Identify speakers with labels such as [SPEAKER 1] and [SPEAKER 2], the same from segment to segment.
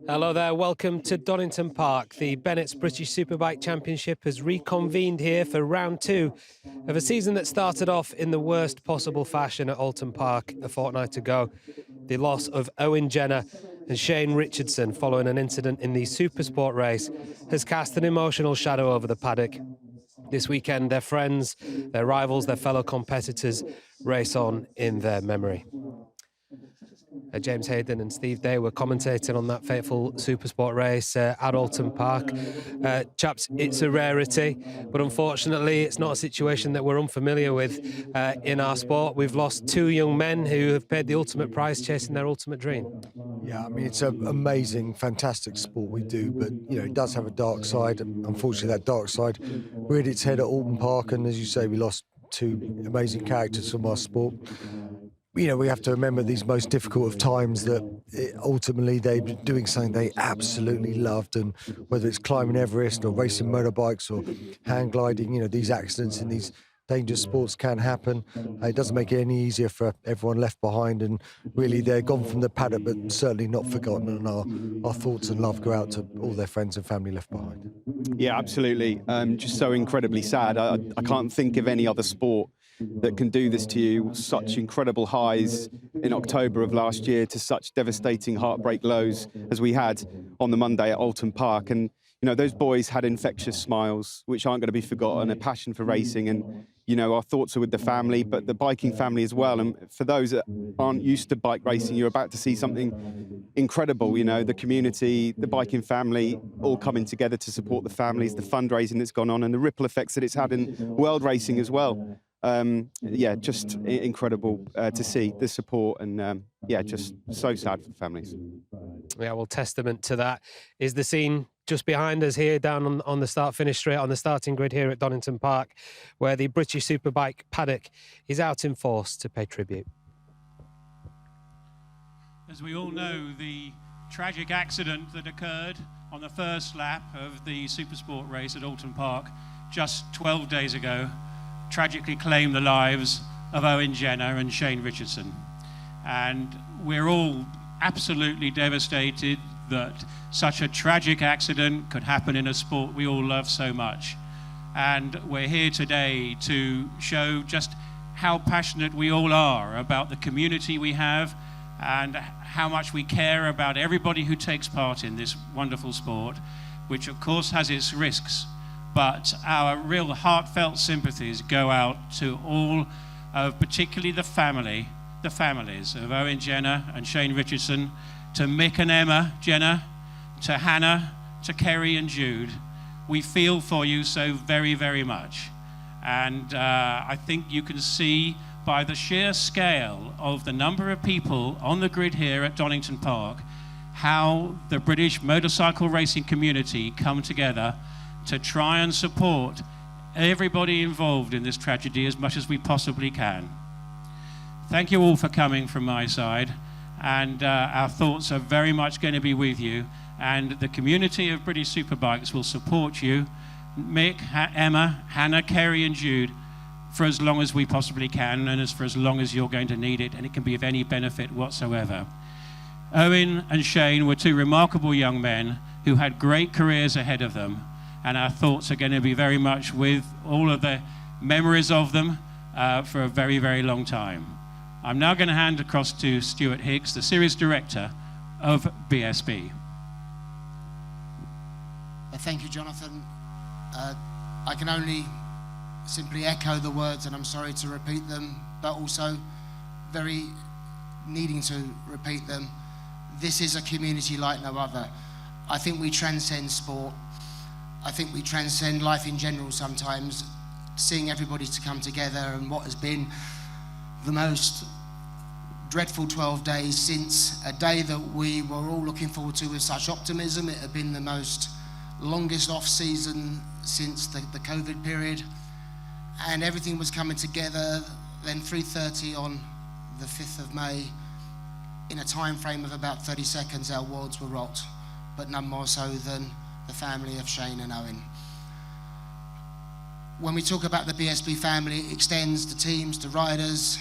[SPEAKER 1] Hello there, welcome to Donington Park. The Bennetts British Superbike Championship has reconvened here for round 2 of a season that started off in the worst possible fashion at Oulton Park a fortnight ago. The loss of Owen Jenner and Shane Richardson following an incident in the Supersport race has cast an emotional shadow over the paddock. This weekend, their friends, their rivals, their fellow competitors race on in their memory. James Hayden and Steve Day were commentating on that fateful Supersport race at Oulton Park. Chaps, it's a rarity, but unfortunately it's not a situation that we're unfamiliar with in our sport. We've lost 2 young men who have paid the ultimate price chasing their ultimate dream.
[SPEAKER 2] Yeah, I mean, it's an amazing, fantastic sport we do, but, you know, it does have a dark side, and unfortunately that dark side reared its head at Oulton Park, and as you say, we lost 2 amazing characters from our sport. You know, we have to remember these most difficult of times that ultimately they're doing something they absolutely loved, and whether it's climbing Everest or racing motorbikes or hang gliding, you know, these accidents in these dangerous sports can happen. It doesn't make it any easier for everyone left behind, and really they're gone from the paddock but certainly not forgotten, and our thoughts and love go out to all their friends and family left behind.
[SPEAKER 3] Yeah, absolutely. Just so incredibly sad. I can't think of any other sport that can do this to you. Such incredible highs in October of last year to such devastating heartbreak lows as we had on the Monday at Oulton Park. And, you know, those boys had infectious smiles, which aren't going to be forgotten, a passion for racing. And, you know, our thoughts are with the family, but the biking family as well. And for those that aren't used to bike racing, you're about to see something incredible. You know, the community, the biking family, all coming together to support the families, the fundraising that's gone on, and the ripple effects that it's had in world racing as well. Yeah, just incredible to see the support, and yeah, just so sad for the families.
[SPEAKER 1] Yeah, well, testament to that is the scene just behind us here down on the start-finish straight on the starting grid here at Donington Park, where the British Superbike paddock is out in force to pay tribute.
[SPEAKER 4] As we all know, the tragic accident that occurred on the first lap of the Supersport race at Oulton Park just 12 days ago tragically claimed the lives of Owen Jenner and Shane Richardson. And we're all absolutely devastated that such a tragic accident could happen in a sport we all love so much. And we're here today to show just how passionate we all are about the community we have and how much we care about everybody who takes part in this wonderful sport, which of course has its risks. But our real heartfelt sympathies go out to all of particularly the families of Owen Jenner and Shane Richardson, to Mick and Emma Jenner, to Hannah, to Kerry and Jude. We feel for you so very, very much. And I think you can see by the sheer scale of the number of people on the grid here at Donington Park, how the British motorcycle racing community come together to try and support everybody involved in this tragedy as much as we possibly can. Thank you all for coming from my side, and our thoughts are very much going to be with you, and the community of British Superbikes will support you, Mick, Emma, Hannah, Kerry and Jude, for as long as we possibly can, and for as long as you're going to need it, and it can be of any benefit whatsoever. Owen and Shane were 2 remarkable young men who had great careers ahead of them, and our thoughts are going to be very much with all of the memories of them for a very, very long time. I'm now going to hand across to Stuart Higgs, the series director of BSB.
[SPEAKER 5] Thank you, Jonathan. I can only simply echo the words, and I'm sorry to repeat them, but also very needing to repeat them. This is a community like no other. I think we transcend sport. I think we transcend life in general sometimes, seeing everybody to come together, and what has been the most dreadful 12 days since a day that we were all looking forward to with such optimism. It had been the most longest off season since the COVID period, and everything was coming together. Then 3:30 on the 5th of May, in a time frame of about 30 seconds, our worlds were rocked, but none more so than the family of Shane and Owen. When we talk about the BSB family, it extends to teams, to riders,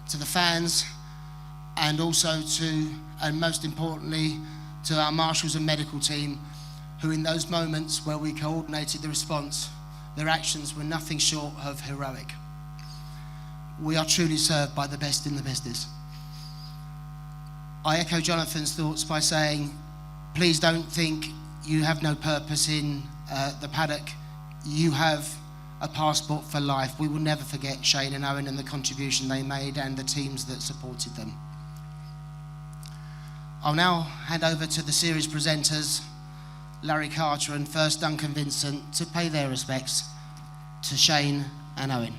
[SPEAKER 5] to the fans, and also to, and most importantly, to our marshals and medical team, who in those moments where we coordinated the response, their actions were nothing short of heroic. We are truly served by the best in the business. I echo Jonathan's thoughts by saying, please don't think you have no purpose in the paddock. You have a passport for life. We will never forget Shane and Owen and the contribution they made and the teams that supported them. I'll now hand over to the series presenters, Larry Carter and first Duncan Vincent, to pay their respects to Shane and Owen.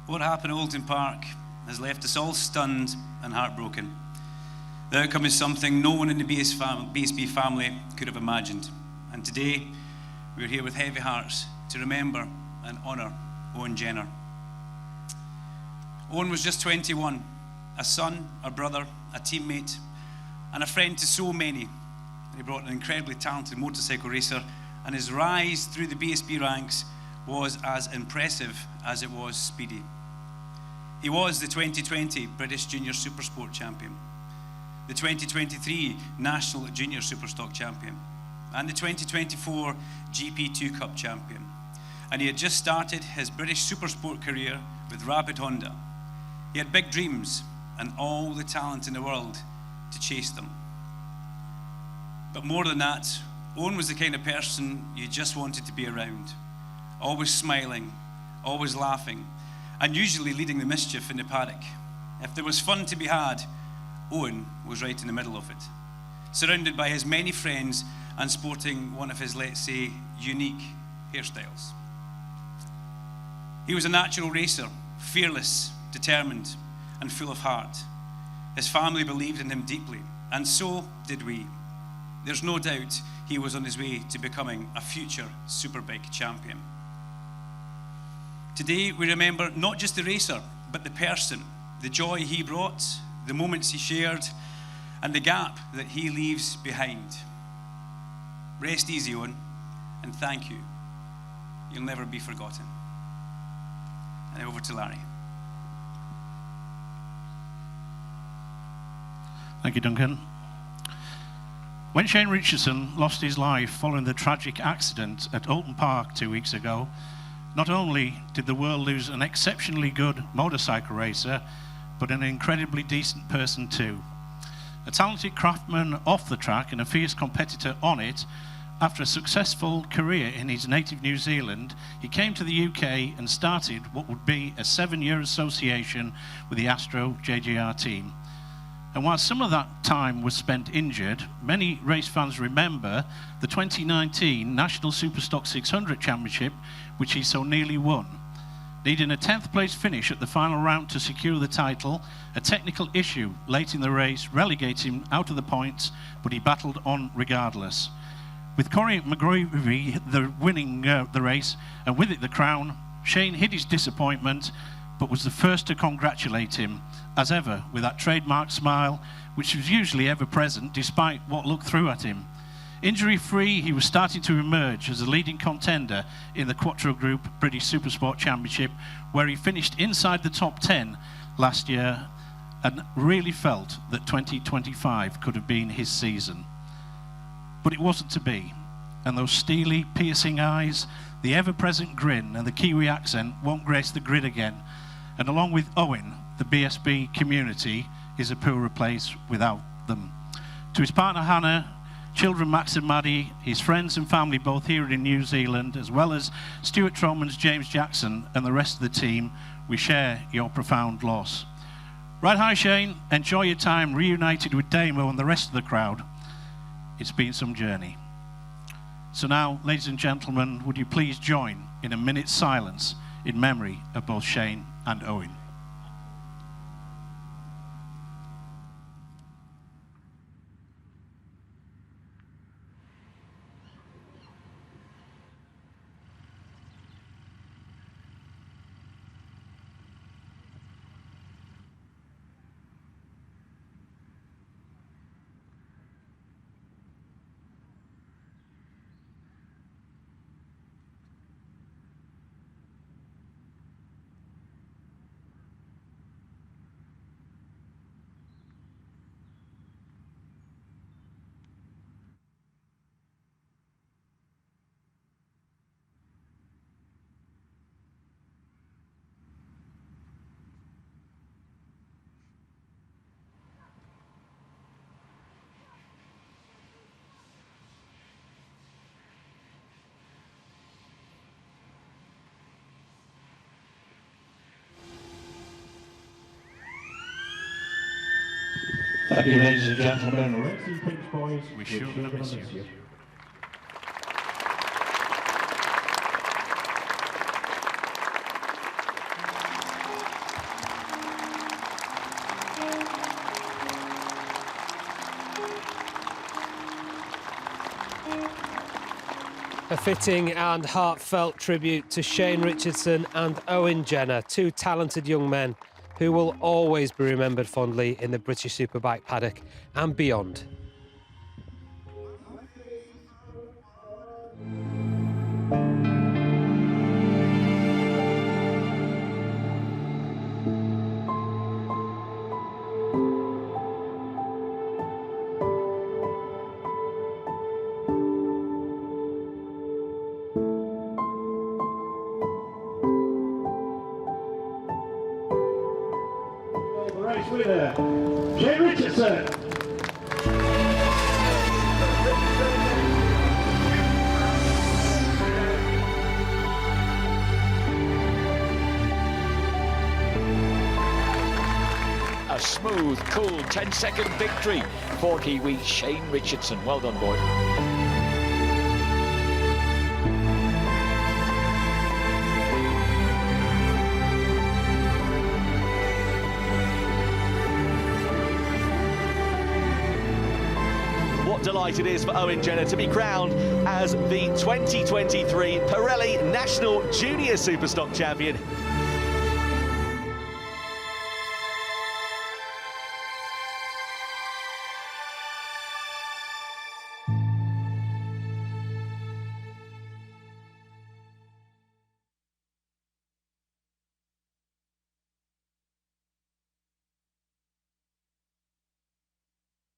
[SPEAKER 6] What happened at Oulton Park has left us all stunned and heartbroken. The outcome is something no one in the BSB family could have imagined. And today, we're here with heavy hearts to remember and honour Owen Jenner. Owen was just 21, a son, a brother, a teammate, and a friend to so many. He brought an incredibly talented motorcycle racer, and his rise through the BSB ranks was as impressive as it was speedy. He was the 2020 British Junior Supersport champion, the 2023 National Junior Superstock champion, and the 2024 GP2 Cup champion. And he had just started his British Supersport career with Rapid Honda. He had big dreams and all the talent in the world to chase them. But more than that, Owen was the kind of person you just wanted to be around, always smiling, always laughing, and usually leading the mischief in the paddock. If there was fun to be had, Owen was right in the middle of it, surrounded by his many friends and sporting one of his, let's say, unique hairstyles. He was a natural racer, fearless, determined, and full of heart. His family believed in him deeply, and so did we. There's no doubt he was on his way to becoming a future Superbike champion. Today, we remember not just the racer, but the person, the joy he brought, the moments he shared, and the gap that he leaves behind. Rest easy, Owen, and thank you. You'll never be forgotten. And over to Larry.
[SPEAKER 7] Thank you, Duncan. When Shane Richardson lost his life following the tragic accident at Oulton Park 2 weeks ago, not only did the world lose an exceptionally good motorcycle racer, but an incredibly decent person too. A talented craftsman off the track and a fierce competitor on it. After a successful career in his native New Zealand, he came to the UK and started what would be a 7-year association with the Astro JGR team. And while some of that time was spent injured, many race fans remember the 2019 National Superstock 600 Championship, which he so nearly won. Needing a 10th place finish at the final round to secure the title, a technical issue late in the race relegated him out of the points, but he battled on regardless. With Corey McGreevy winning the race, and with it the crown, Shane hid his disappointment, but was the first to congratulate him, as ever, with that trademark smile, which was usually ever present despite what looked through at him. Injury-free, he was starting to emerge as a leading contender in the Quattro Group British Supersport Championship, where he finished inside the top 10 last year and really felt that 2025 could have been his season. But it wasn't to be, and those steely, piercing eyes, the ever-present grin and the Kiwi accent won't grace the grid again. And along with Owen, the BSB community is a poorer place without them. To his partner Hannah, children Max and Maddie, his friends and family both here in New Zealand, as well as Stuart Troman's James Jackson and the rest of the team, we share your profound loss. Right, hi Shane, enjoy your time reunited with Damo and the rest of the crowd. It's been some journey. So now, ladies and gentlemen, would you please join in a minute's silence in memory of both Shane and Owen.
[SPEAKER 8] Thank you, ladies and gentlemen. Racing Prince Boys,
[SPEAKER 7] We shouldn't miss you.
[SPEAKER 1] A fitting and heartfelt tribute to Shane Richardson and Owen Jenner, two talented young men who will always be remembered fondly in the British Superbike paddock and beyond.
[SPEAKER 8] Race winner, Shane Richardson.
[SPEAKER 9] A smooth, cool 10-second victory for Kiwi Shane Richardson. Well done, boy.
[SPEAKER 10] What delight it is for Owen Jenner to be crowned as the 2023 Pirelli National Junior Superstock Champion.